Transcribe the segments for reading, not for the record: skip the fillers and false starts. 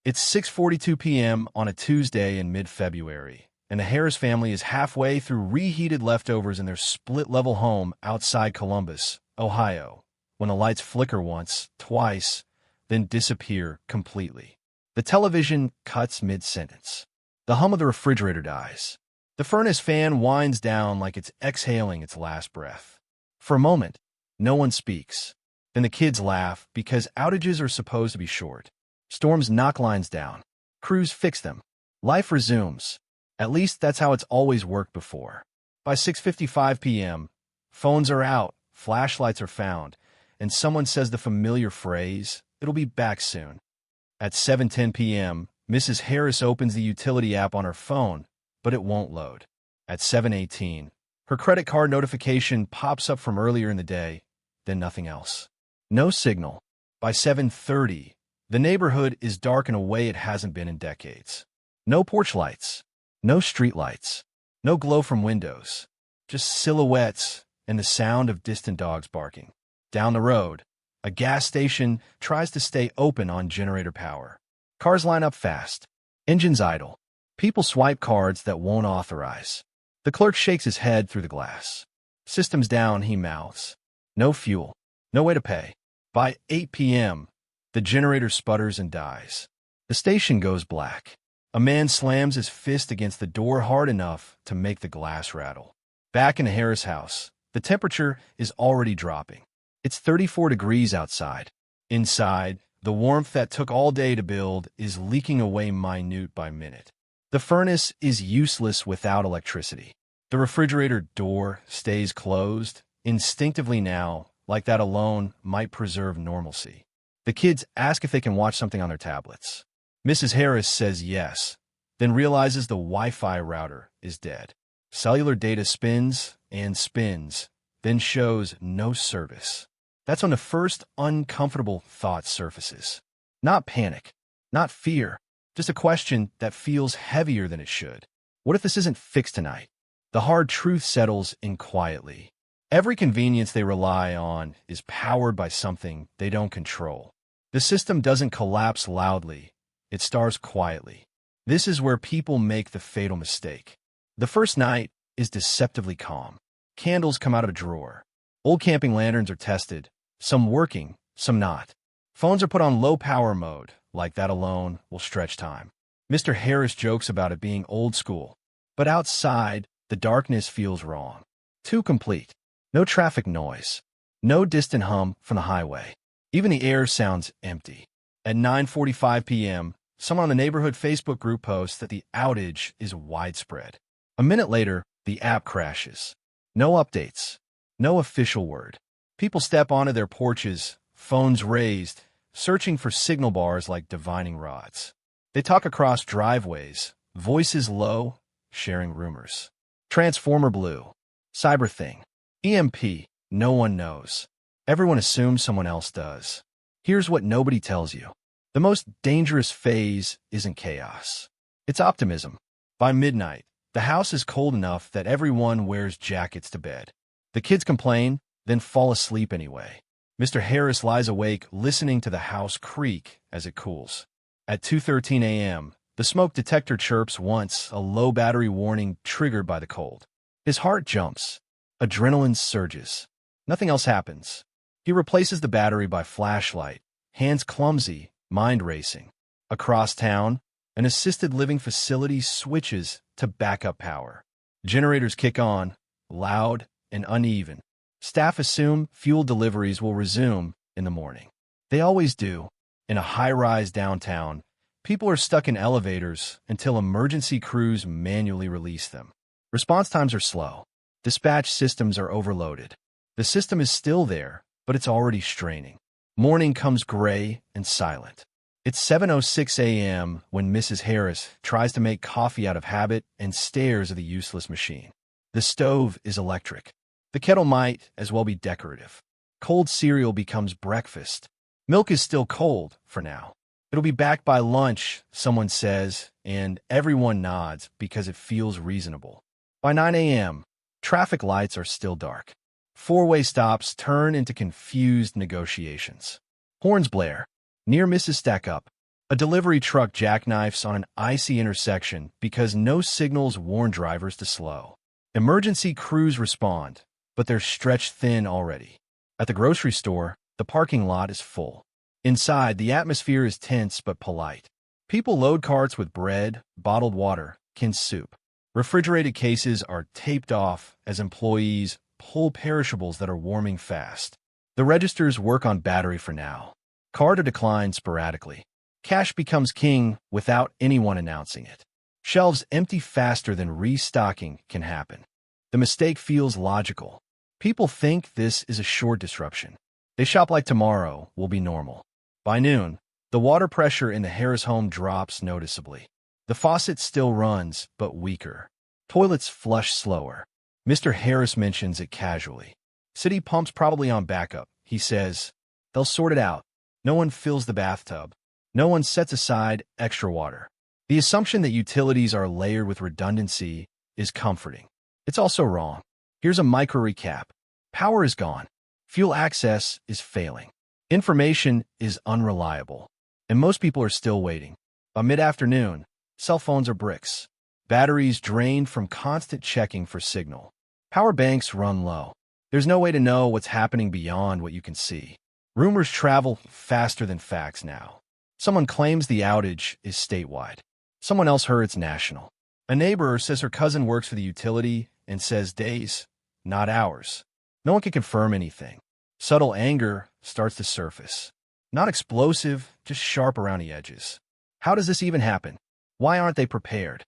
It's 6:42 p.m. on a Tuesday in mid-February, and the Harris family is halfway through reheated leftovers in their split-level home outside Columbus, Ohio, when the lights flicker once, twice, then disappear completely. The television cuts mid-sentence. The hum of the refrigerator dies. The furnace fan winds down like it's exhaling its last breath. For a moment, no one speaks. Then the kids laugh because outages are supposed to be short. Storms knock lines down. Crews fix them. Life resumes. At least that's how it's always worked before. By 6:55 p.m., phones are out, flashlights are found, and someone says the familiar phrase, "It'll be back soon." At 7:10 p.m., Mrs. Harris opens the utility app on her phone, but it won't load. At 7:18, her credit card notification pops up from earlier in the day, then nothing else. No signal. By 7:30, the neighborhood is dark in a way it hasn't been in decades. No porch lights, no street lights, no glow from windows, just silhouettes and the sound of distant dogs barking. Down the road, a gas station tries to stay open on generator power. Cars line up fast. Engines idle. People swipe cards that won't authorize. The clerk shakes his head through the glass. "System's down," he mouths. No fuel. No way to pay. By 8 p.m., the generator sputters and dies. The station goes black. A man slams his fist against the door hard enough to make the glass rattle. Back in the Harris house, the temperature is already dropping. It's 34 degrees outside. Inside, the warmth that took all day to build is leaking away minute by minute. The furnace is useless without electricity. The refrigerator door stays closed, instinctively now, like that alone might preserve normalcy. The kids ask if they can watch something on their tablets. Mrs. Harris says yes, then realizes the Wi-Fi router is dead. Cellular data spins and spins, then shows no service. That's when the first uncomfortable thought surfaces. Not panic, not fear, just a question that feels heavier than it should. What if this isn't fixed tonight? The hard truth settles in quietly. Every convenience they rely on is powered by something they don't control. The system doesn't collapse loudly, it stars quietly. This is where people make the fatal mistake. The first night is deceptively calm. Candles come out of a drawer. Old camping lanterns are tested, some working, some not. Phones are put on low power mode, like that alone will stretch time. Mr. Harris jokes about it being old school, but outside, the darkness feels wrong. Too complete. No traffic noise. No distant hum from the highway. Even the air sounds empty. At 9:45 p.m., someone on the neighborhood Facebook group posts that the outage is widespread. A minute later, the app crashes. No updates. No official word. People step onto their porches, phones raised, searching for signal bars like divining rods. They talk across driveways, voices low, sharing rumors. Transformer blue. Cyber thing. EMP. No one knows. Everyone assumes someone else does. Here's what nobody tells you. The most dangerous phase isn't chaos. It's optimism. By midnight, the house is cold enough that everyone wears jackets to bed. The kids complain, then fall asleep anyway. Mr. Harris lies awake listening to the house creak as it cools. At 2:13 a.m., the smoke detector chirps once, a low battery warning triggered by the cold. His heart jumps. Adrenaline surges. Nothing else happens. He replaces the battery by flashlight, hands clumsy, mind racing. Across town, an assisted living facility switches to backup power. Generators kick on, loud and uneven. Staff assume fuel deliveries will resume in the morning. They always do. In a high-rise downtown, people are stuck in elevators until emergency crews manually release them. Response times are slow. Dispatch systems are overloaded. The system is still there, but it's already straining. Morning comes gray and silent. It's 7:06 a.m. when Mrs. Harris tries to make coffee out of habit and stares at the useless machine. The stove is electric. The kettle might as well be decorative. Cold cereal becomes breakfast. Milk is still cold for now. It'll be back by lunch, someone says, and everyone nods because it feels reasonable. By 9 a.m., traffic lights are still dark. Four-way stops turn into confused negotiations. Horns blare. Near misses stack up. A delivery truck jackknifes on an icy intersection because no signals warn drivers to slow. Emergency crews respond, but they're stretched thin already. At the grocery store, the parking lot is full. Inside, the atmosphere is tense but polite. People load carts with bread, bottled water, canned soup. Refrigerated cases are taped off as employees pull perishables that are warming fast. The registers work on battery for now. Card or decline sporadically. Cash becomes king without anyone announcing it. Shelves empty faster than restocking can happen. The mistake feels logical. People think this is a short disruption. They shop like tomorrow will be normal. By noon, the water pressure in the Harris home drops noticeably. The faucet still runs, but weaker. Toilets flush slower. Mr. Harris mentions it casually. City pump's probably on backup, he says. They'll sort it out. No one fills the bathtub. No one sets aside extra water. The assumption that utilities are layered with redundancy is comforting. It's also wrong. Here's a micro recap. Power is gone. Fuel access is failing. Information is unreliable. And most people are still waiting. By mid-afternoon, cell phones are bricks. Batteries drained from constant checking for signal. Power banks run low. There's no way to know what's happening beyond what you can see. Rumors travel faster than facts now. Someone claims the outage is statewide. Someone else heard it's national. A neighbor says her cousin works for the utility and says days, not hours. No one can confirm anything. Subtle anger starts to surface. Not explosive, just sharp around the edges. How does this even happen? Why aren't they prepared?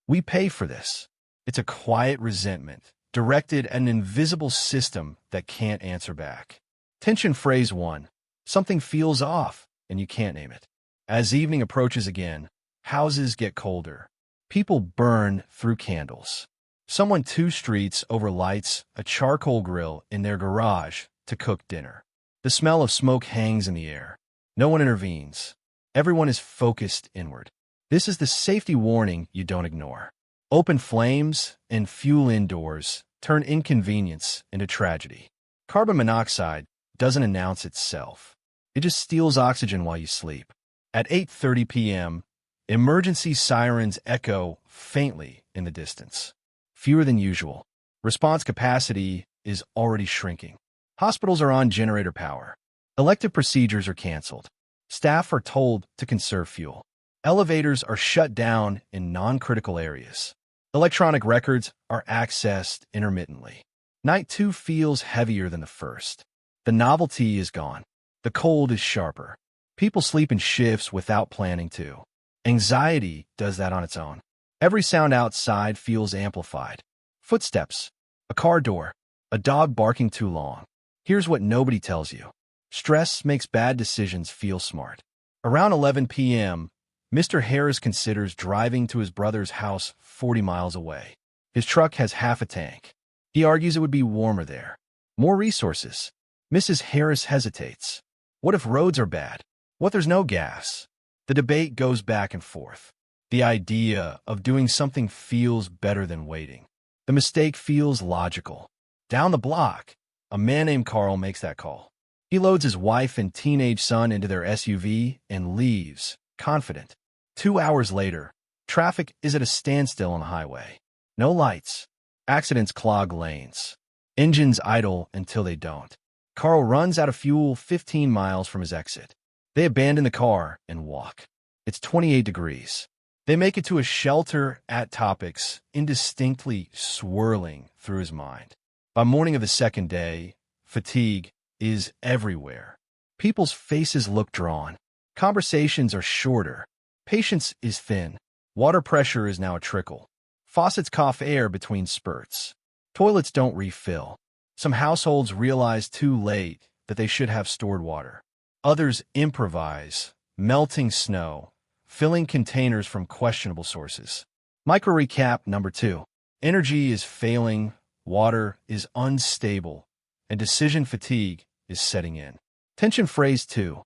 We pay for this. It's a quiet resentment, directed at an invisible system that can't answer back. Tension phrase 1. Something feels off, and you can't name it. As evening approaches again, houses get colder. People burn through candles. Someone 2 streets over lights a charcoal grill in their garage to cook dinner. The smell of smoke hangs in the air. No one intervenes. Everyone is focused inward. This is the safety warning you don't ignore. Open flames and fuel indoors turn inconvenience into tragedy. Carbon monoxide doesn't announce itself. It just steals oxygen while you sleep. At 8:30 p.m., emergency sirens echo faintly in the distance. Fewer than usual. Response capacity is already shrinking. Hospitals are on generator power. Elective procedures are canceled. Staff are told to conserve fuel. Elevators are shut down in non-critical areas. Electronic records are accessed intermittently. Night 2 feels heavier than the first. The novelty is gone. The cold is sharper. People sleep in shifts without planning to. Anxiety does that on its own. Every sound outside feels amplified. Footsteps, a car door, a dog barking too long. Here's what nobody tells you. Stress makes bad decisions feel smart. Around 11 p.m., Mr. Harris considers driving to his brother's house 40 miles away. His truck has half a tank. He argues it would be warmer there. More resources. Mrs. Harris hesitates. What if roads are bad? What if there's no gas? The debate goes back and forth. The idea of doing something feels better than waiting. The mistake feels logical. Down the block, a man named Carl makes that call. He loads his wife and teenage son into their SUV and leaves, confident. 2 hours later, traffic is at a standstill on the highway. No lights. Accidents clog lanes. Engines idle until they don't. Carl runs out of fuel 15 miles from his exit. They abandon the car and walk. It's 28 degrees. They make it to a shelter at topics indistinctly swirling through his mind. By morning of the second day, fatigue is everywhere. People's faces look drawn. Conversations are shorter. Patience is thin. Water pressure is now a trickle. Faucets cough air between spurts. Toilets don't refill. Some households realize too late that they should have stored water. Others improvise, melting snow, filling containers from questionable sources. Micro recap number 2. Energy is failing, water is unstable, and decision fatigue is setting in. Tension phrase 2.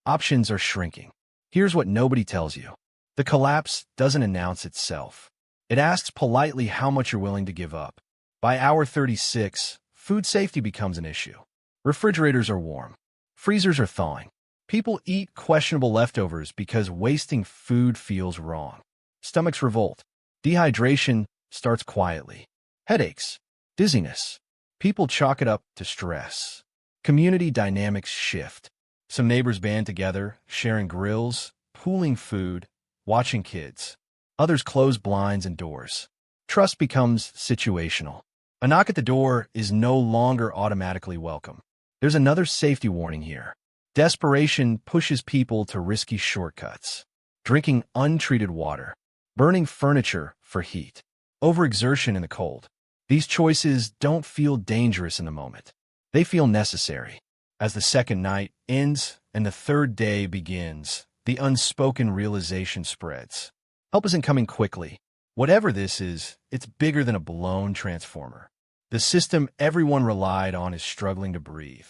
Options are shrinking. Here's what nobody tells you. The collapse doesn't announce itself. It asks politely how much you're willing to give up. By hour 36, food safety becomes an issue. Refrigerators are warm. Freezers are thawing. People eat questionable leftovers because wasting food feels wrong. Stomachs revolt. Dehydration starts quietly. Headaches. Dizziness. People chalk it up to stress. Community dynamics shift. Some neighbors band together, sharing grills, pooling food, watching kids. Others close blinds and doors. Trust becomes situational. A knock at the door is no longer automatically welcome. There's another safety warning here. Desperation pushes people to risky shortcuts. Drinking untreated water. Burning furniture for heat. Overexertion in the cold. These choices don't feel dangerous in the moment. They feel necessary. As the second night ends and the third day begins, the unspoken realization spreads. Help isn't coming quickly. Whatever this is, it's bigger than a blown transformer. The system everyone relied on is struggling to breathe.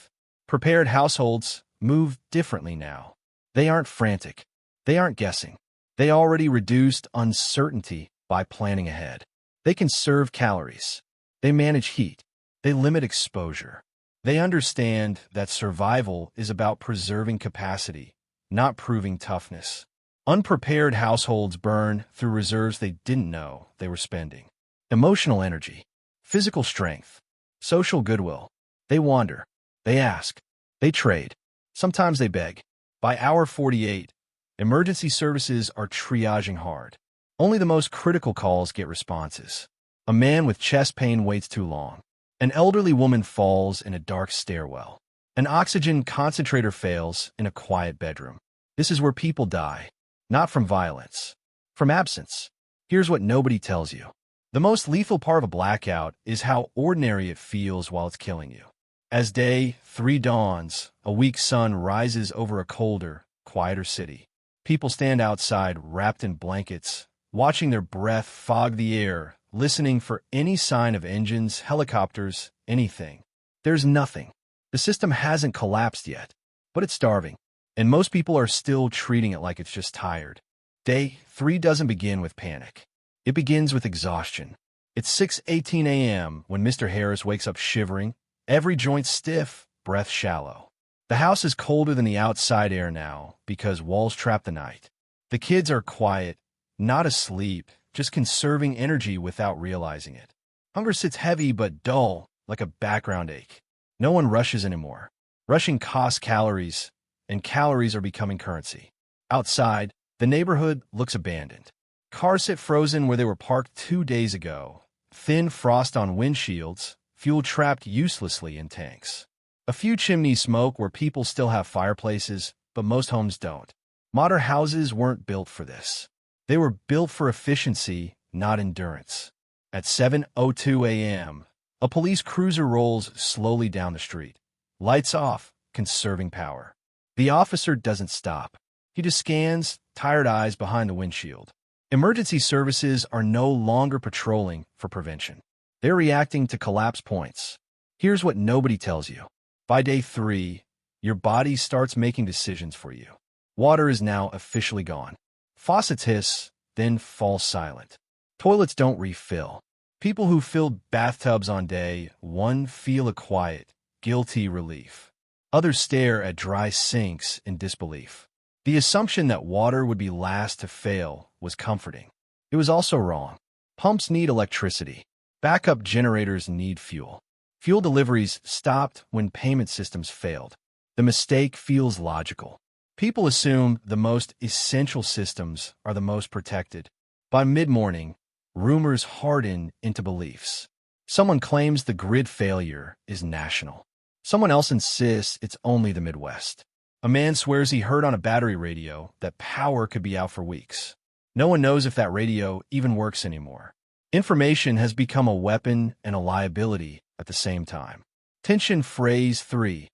Prepared households move differently now. They aren't frantic. They aren't guessing. They already reduced uncertainty by planning ahead. They conserve calories. They manage heat. They limit exposure. They understand that survival is about preserving capacity, not proving toughness. Unprepared households burn through reserves they didn't know they were spending. Emotional energy, physical strength, social goodwill. They wander. They ask. They trade. Sometimes they beg. By hour 48, emergency services are triaging hard. Only the most critical calls get responses. A man with chest pain waits too long. An elderly woman falls in a dark stairwell. An oxygen concentrator fails in a quiet bedroom. This is where people die, not from violence, from absence. Here's what nobody tells you. The most lethal part of a blackout is how ordinary it feels while it's killing you. As day 3 dawns, a weak sun rises over a colder, quieter city. People stand outside wrapped in blankets, watching their breath fog the air, listening for any sign of engines, helicopters, anything. There's nothing. The system hasn't collapsed yet, but it's starving, and most people are still treating it like it's just tired. Day 3 doesn't begin with panic. It begins with exhaustion. It's 6:18 a.m. when Mr. Harris wakes up shivering, every joint stiff, breath shallow. The house is colder than the outside air now because walls trap the night. The kids are quiet, not asleep, just conserving energy without realizing it. Hunger sits heavy but dull, like a background ache. No one rushes anymore. Rushing costs calories, and calories are becoming currency. Outside, the neighborhood looks abandoned. Cars sit frozen where they were parked 2 days ago. Thin frost on windshields, fuel trapped uselessly in tanks. A few chimneys smoke where people still have fireplaces, but most homes don't. Modern houses weren't built for this. They were built for efficiency, not endurance. At 7:02 a.m., a police cruiser rolls slowly down the street. Lights off, conserving power. The officer doesn't stop. He just scans, tired eyes behind the windshield. Emergency services are no longer patrolling for prevention. They're reacting to collapse points. Here's what nobody tells you. By day 3, your body starts making decisions for you. Water is now officially gone. Faucets hiss, then fall silent. Toilets don't refill. People who filled bathtubs on day 1 feel a quiet, guilty relief. Others stare at dry sinks in disbelief. The assumption that water would be last to fail was comforting. It was also wrong. Pumps need electricity. Backup generators need fuel. Fuel deliveries stopped when payment systems failed. The mistake feels logical. People assume the most essential systems are the most protected. By mid-morning, rumors harden into beliefs. Someone claims the grid failure is national. Someone else insists it's only the Midwest. A man swears he heard on a battery radio that power could be out for weeks. No one knows if that radio even works anymore. Information has become a weapon and a liability at the same time. Tension phrase 3.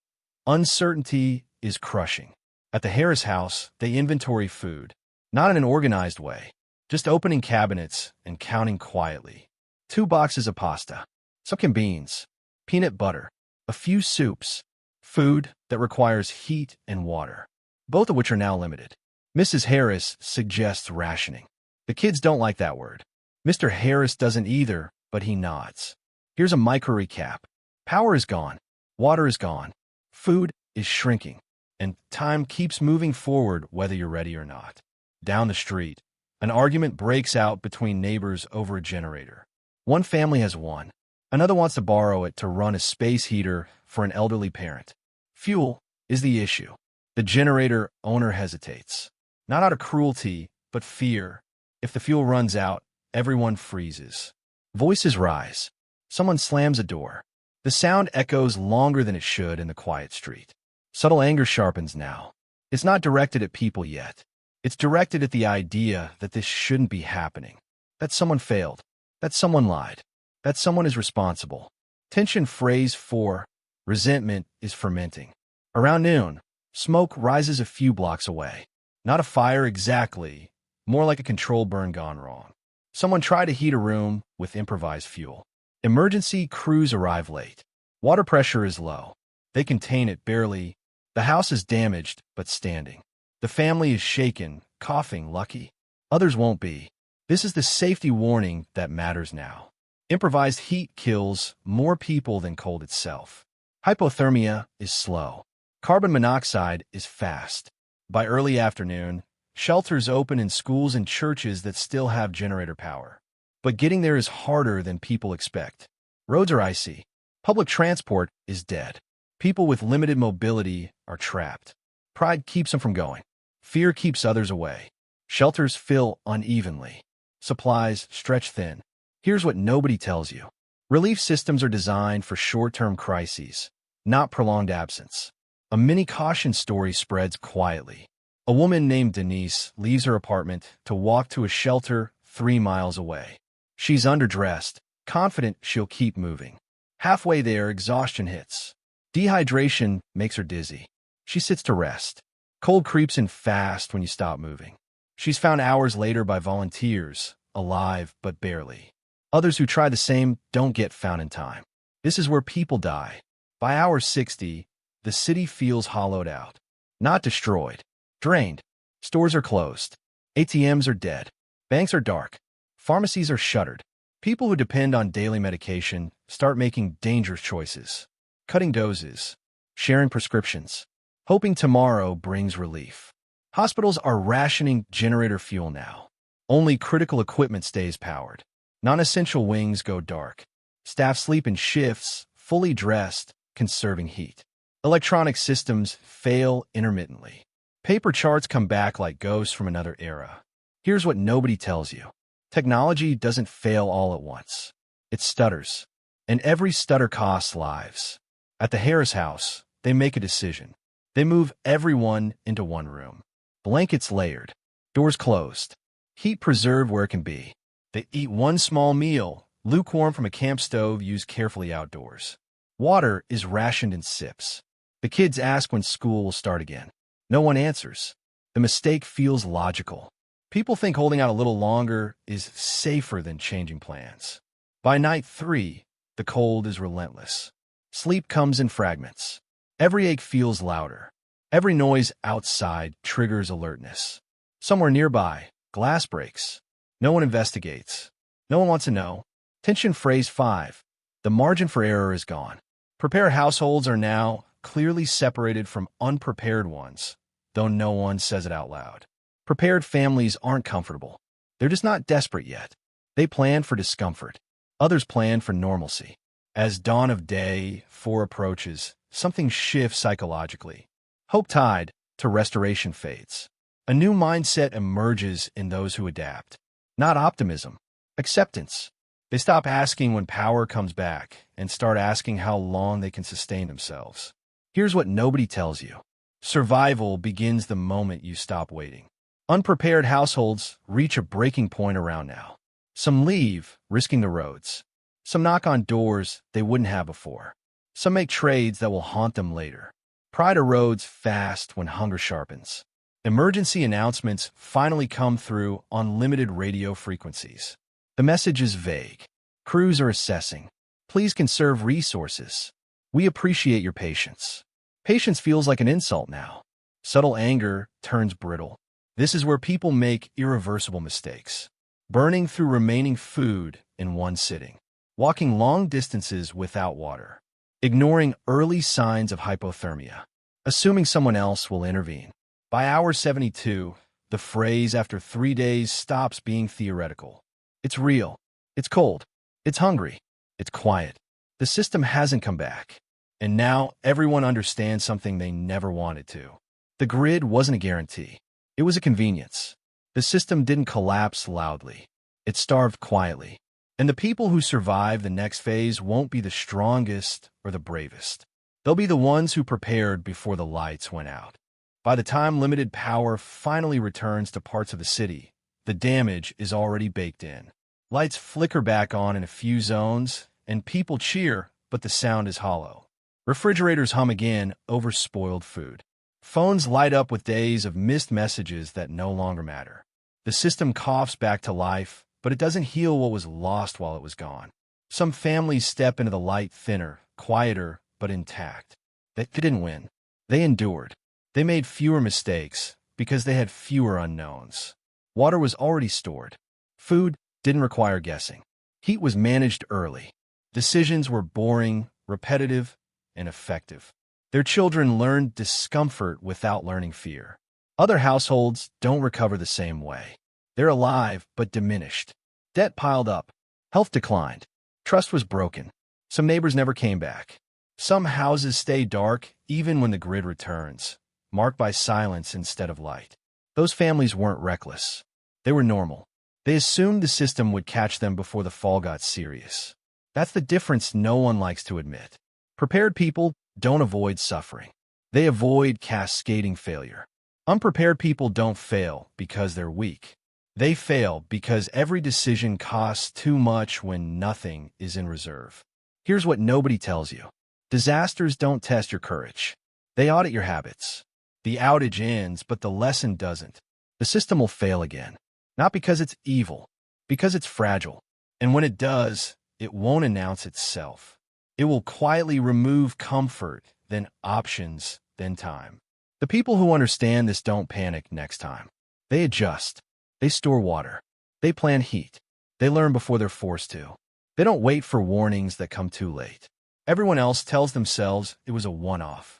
Uncertainty is crushing. At the Harris house, they inventory food, not in an organized way, just opening cabinets and counting quietly. 2 boxes of pasta, some beans, peanut butter, a few soups, food that requires heat and water, both of which are now limited. Mrs. Harris suggests rationing. The kids don't like that word. Mr. Harris doesn't either, but he nods. Here's a micro recap. Power is gone. Water is gone. Food is shrinking. and time keeps moving forward whether you're ready or not. Down the street, an argument breaks out between neighbors over a generator. One family has one. Another wants to borrow it to run a space heater for an elderly parent. Fuel is the issue. The generator owner hesitates. Not out of cruelty, but fear. If the fuel runs out, everyone freezes. Voices rise. Someone slams a door. The sound echoes longer than it should in the quiet street. Subtle anger sharpens now. It's not directed at people yet. It's directed at the idea that this shouldn't be happening. That someone failed. That someone lied. That someone is responsible. Tension phrase 4. Resentment is fermenting. Around noon, smoke rises a few blocks away. Not a fire exactly, more like a controlled burn gone wrong. Someone tried to heat a room with improvised fuel. Emergency crews arrive late. Water pressure is low. They contain it barely. The house is damaged, but standing. The family is shaken, coughing, lucky. Others won't be. This is the safety warning that matters now. Improvised heat kills more people than cold itself. Hypothermia is slow. Carbon monoxide is fast. By early afternoon, shelters open in schools and churches that still have generator power. But getting there is harder than people expect. Roads are icy. Public transport is dead. People with limited mobility are trapped. Pride keeps them from going. Fear keeps others away. Shelters fill unevenly. Supplies stretch thin. Here's what nobody tells you. Relief systems are designed for short-term crises, not prolonged absence. A mini caution story spreads quietly. A woman named Denise leaves her apartment to walk to a shelter 3 miles away. She's underdressed, confident she'll keep moving. Halfway there, exhaustion hits. Dehydration makes her dizzy. She sits to rest. Cold creeps in fast when you stop moving. She's found hours later by volunteers, alive but barely. Others who try the same don't get found in time. This is where people die. By hour 60, the city feels hollowed out. Not destroyed. Drained. Stores are closed. ATMs are dead. Banks are dark. Pharmacies are shuttered. People who depend on daily medication start making dangerous choices. Cutting doses. Sharing prescriptions. Hoping tomorrow brings relief. Hospitals are rationing generator fuel now. Only critical equipment stays powered. Non-essential wings go dark. Staff sleep in shifts, fully dressed, conserving heat. Electronic systems fail intermittently. Paper charts come back like ghosts from another era. Here's what nobody tells you. Technology doesn't fail all at once. It stutters. And every stutter costs lives. At the Harris house, they make a decision. They move everyone into one room. Blankets layered. Doors closed. Heat preserved where it can be. They eat one small meal, lukewarm from a camp stove used carefully outdoors. Water is rationed in sips. The kids ask when school will start again. No one answers. The mistake feels logical. People think holding out a little longer is safer than changing plans. By night 3, the cold is relentless. Sleep comes in fragments. Every ache feels louder. Every noise outside triggers alertness. Somewhere nearby, glass breaks. No one investigates. No one wants to know. Tension phrase 5. The margin for error is gone. Prepared households are now clearly separated from unprepared ones, though no one says it out loud. Prepared families aren't comfortable. They're just not desperate yet. They plan for discomfort. Others plan for normalcy. As dawn of day 4 approaches, something shifts psychologically. Hope tied to restoration fades. A new mindset emerges in those who adapt. Not optimism, acceptance. They stop asking when power comes back and start asking how long they can sustain themselves. Here's what nobody tells you. Survival begins the moment you stop waiting. Unprepared households reach a breaking point around now. Some leave, risking the roads. Some knock on doors they wouldn't have before. Some make trades that will haunt them later. Pride erodes fast when hunger sharpens. Emergency announcements finally come through on limited radio frequencies. The message is vague. Crews are assessing. Please conserve resources. We appreciate your patience. Patience feels like an insult now. Subtle anger turns brittle. This is where people make irreversible mistakes. Burning through remaining food in one sitting. Walking long distances without water. Ignoring early signs of hypothermia. assuming someone else will intervene. By hour 72, the phrase "after 3 days" stops being theoretical. It's real. It's cold. It's hungry. It's quiet. The system hasn't come back. And now everyone understands something they never wanted to. The grid wasn't a guarantee. It was a convenience. The system didn't collapse loudly. It starved quietly. And the people who survive the next phase won't be the strongest or the bravest. They'll be the ones who prepared before the lights went out. By the time limited power finally returns to parts of the city, the damage is already baked in. Lights flicker back on in a few zones, and people cheer, but the sound is hollow. Refrigerators hum again over spoiled food. Phones light up with days of missed messages that no longer matter. The system coughs back to life, but it doesn't heal what was lost while it was gone. Some families step into the light thinner, quieter, but intact. They didn't win. They endured. They made fewer mistakes because they had fewer unknowns. Water was already stored. Food didn't require guessing. Heat was managed early. Decisions were boring, repetitive, and effective. Their children learned discomfort without learning fear. Other households don't recover the same way. They're alive, but diminished. Debt piled up. Health declined. Trust was broken. Some neighbors never came back. Some houses stay dark even when the grid returns, marked by silence instead of light. Those families weren't reckless. They were normal. They assumed the system would catch them before the fall got serious. That's the difference no one likes to admit. Prepared people don't avoid suffering. They avoid cascading failure. Unprepared people don't fail because they're weak. They fail because every decision costs too much when nothing is in reserve. Here's what nobody tells you. Disasters don't test your courage. They audit your habits. The outage ends, but the lesson doesn't. The system will fail again. Not because it's evil, because it's fragile. And when it does, it won't announce itself. It will quietly remove comfort, then options, then time. The people who understand this don't panic next time. They adjust. They store water. They plan heat. They learn before they're forced to. They don't wait for warnings that come too late. Everyone else tells themselves it was a one-off.